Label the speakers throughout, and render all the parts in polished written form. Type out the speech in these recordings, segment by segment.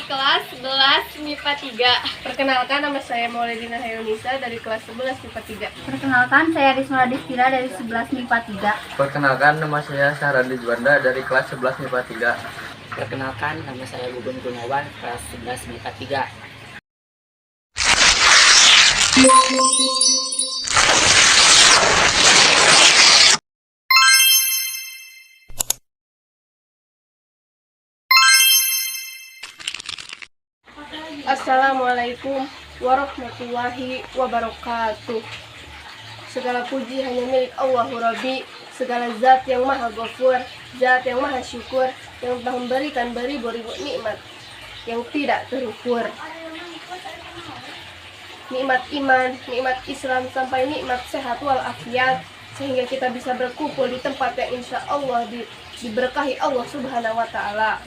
Speaker 1: kelas 11 MIPA 3.
Speaker 2: Perkenalkan, nama saya Maulidina Hayunisa dari kelas 11 MIPA 3.
Speaker 3: Perkenalkan, saya Risma Ladistira dari 11 MIPA 3.
Speaker 4: Perkenalkan, nama saya Sahrandi Juanda dari kelas 11 MIPA 3.
Speaker 5: Perkenalkan, nama saya Gugun Gunawan, kelas 11 MIPA 3.
Speaker 2: Assalamualaikum warahmatullahi wabarakatuh. Segala puji hanya milik Allahu Rabbi, segala zat yang maha ghafur, zat yang maha syukur, yang telah memberikan beribu-ribu nikmat yang tidak terukur. Nikmat iman, nikmat Islam, sampai nikmat sehat walafiat, sehingga kita bisa berkumpul di tempat yang insya Allah diberkahi Allah Subhanahu wa Ta'ala.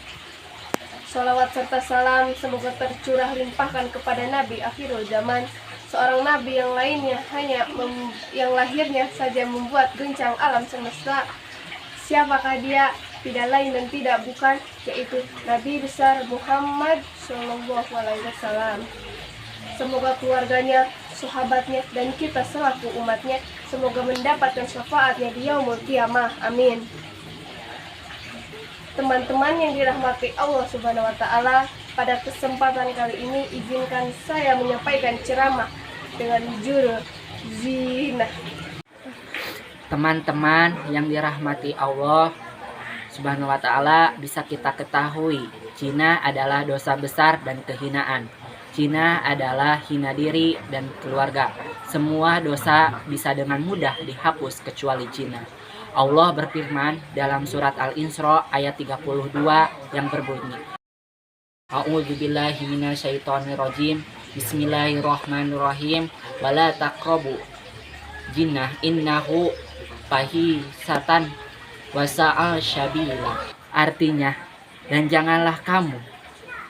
Speaker 2: Salawat serta salam semoga tercurah limpahkan kepada Nabi akhirul zaman, seorang Nabi yang lainnya yang lahirnya saja membuat guncang alam semesta. Siapakah dia? Tidak lain dan tidak bukan, yaitu Nabi besar Muhammad SAW. Semoga keluarganya, sahabatnya, dan kita selaku umatnya semoga mendapatkan syafaatnya di yaumul qiyamah. Amin. Teman-teman yang dirahmati Allah Subhanahu wa Ta'ala, pada kesempatan kali ini izinkan saya menyampaikan ceramah dengan judul zina.
Speaker 5: Teman-teman yang dirahmati Allah Subhanahu wa Ta'ala, bisa kita ketahui, zina adalah dosa besar dan kehinaan. Zina adalah hina diri dan keluarga. Semua dosa bisa dengan mudah dihapus kecuali zina. Allah berfirman dalam surat Al-Isra ayat 32 yang berbunyi, A'udzubillahi minasyaitonirrajim, Bismillahirrahmanirrahim, wala taqrabu jinnah innahu fahisatan wasa'al syabila. Artinya, dan janganlah kamu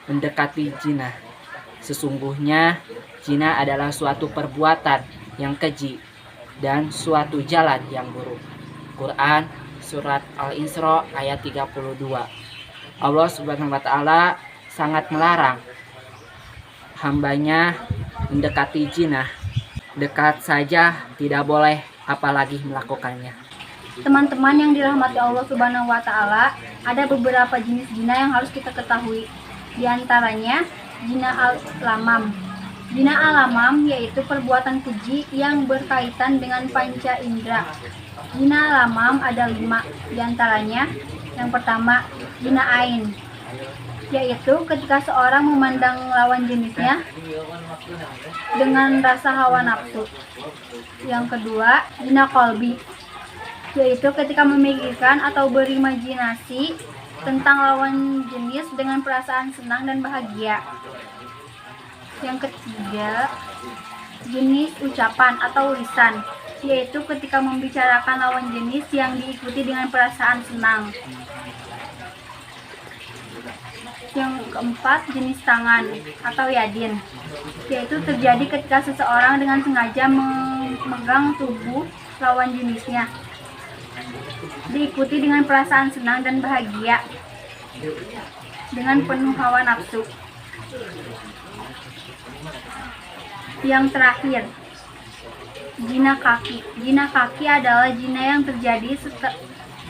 Speaker 5: mendekati zina. Sesungguhnya zina adalah suatu perbuatan yang keji dan suatu jalan yang buruk. Quran surat Al-Isra ayat 32. Allah Subhanahu wa Ta'ala sangat melarang hambanya mendekati zina. Dekat saja tidak boleh, apalagi melakukannya.
Speaker 3: Teman-teman yang dirahmati Allah Subhanahu wa Ta'ala, ada beberapa jenis zina yang harus kita ketahui. Di antaranya zina al-lamam. Zina al-lamam yaitu perbuatan keji yang berkaitan dengan panca indera. Zina al-lamam ada 5, di antaranya yang pertama zina ain, yaitu ketika seorang memandang lawan jenisnya dengan rasa hawa nafsu. Yang kedua zina kolbi, yaitu ketika memikirkan atau berimajinasi tentang lawan jenis dengan perasaan senang dan bahagia. Yang ketiga jenis ucapan atau lisan, yaitu ketika membicarakan lawan jenis yang diikuti dengan perasaan senang. Yang keempat jenis tangan atau yadin, yaitu terjadi ketika seseorang dengan sengaja memegang tubuh lawan jenisnya, diikuti dengan perasaan senang dan bahagia dengan penuh hawa nafsu. Yang terakhir zina kaki. Zina kaki adalah zina yang terjadi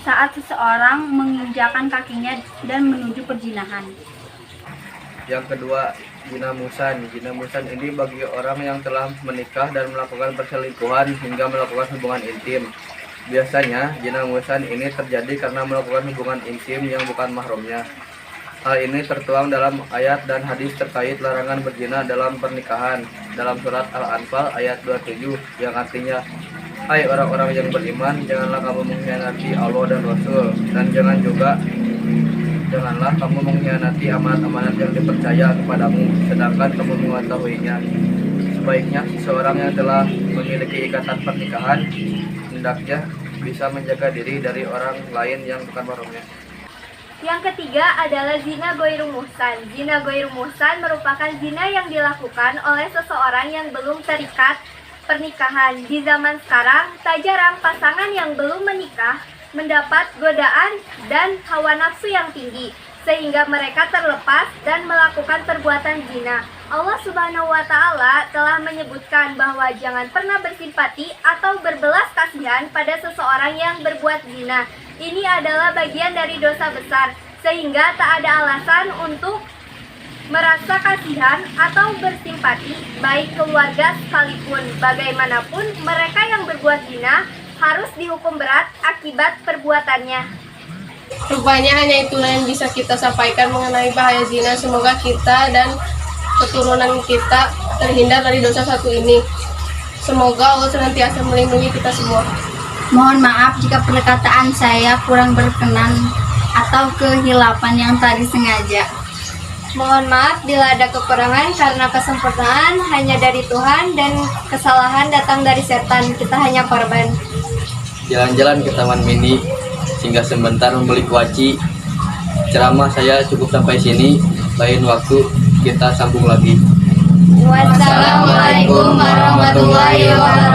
Speaker 3: saat seseorang menginjakan kakinya dan menuju perzinahan.
Speaker 4: Yang kedua, zina musan. Zina musan ini bagi orang yang telah menikah dan melakukan perselingkuhan hingga melakukan hubungan intim. Biasanya, zina musan ini terjadi karena melakukan hubungan intim yang bukan mahramnya. Hal ini tertuang dalam ayat dan hadis terkait larangan berzina dalam pernikahan dalam surat Al-Anfal ayat 27 yang artinya, hai orang-orang yang beriman, janganlah kamu mengkhianati Allah dan Rasul, dan janganlah kamu mengkhianati amanat-amanat yang dipercaya kepadamu sedangkan kamu mengetahuinya. Sebaiknya seseorang yang telah memiliki ikatan pernikahan hendaknya bisa menjaga diri dari orang lain yang bukan mahramnya.
Speaker 1: Yang ketiga adalah zina ghairu muhsan. Zina ghairu muhsan merupakan zina yang dilakukan oleh seseorang yang belum terikat pernikahan. Di zaman sekarang, tak jarang pasangan yang belum menikah mendapat godaan dan hawa nafsu yang tinggi, sehingga mereka terlepas dan melakukan perbuatan zina. Allah Subhanahu wa Ta'ala telah menyebutkan bahwa jangan pernah bersimpati atau berbelas kasihan pada seseorang yang berbuat zina. Ini adalah bagian dari dosa besar, sehingga tak ada alasan untuk merasa kasihan atau bersimpati, baik keluarga sekalipun. Bagaimanapun, mereka yang berbuat zina harus dihukum berat akibat perbuatannya.
Speaker 2: Rupanya hanya itulah yang bisa kita sampaikan mengenai bahaya zina. Semoga kita dan keturunan kita terhindar dari dosa satu ini. Semoga Allah senantiasa melindungi kita semua.
Speaker 3: Mohon maaf jika perkataan saya kurang berkenan atau kehilafan yang tadi sengaja.
Speaker 1: Mohon maaf bila ada kekurangan karena kesempurnaan hanya dari Tuhan dan kesalahan datang dari setan. Kita hanya korban.
Speaker 4: Jalan-jalan ke Taman Mini, singgah sebentar membeli kuaci. Ceramah saya cukup sampai sini. Lain waktu kita sambung lagi.
Speaker 1: Wassalamualaikum warahmatullahi wabarakatuh.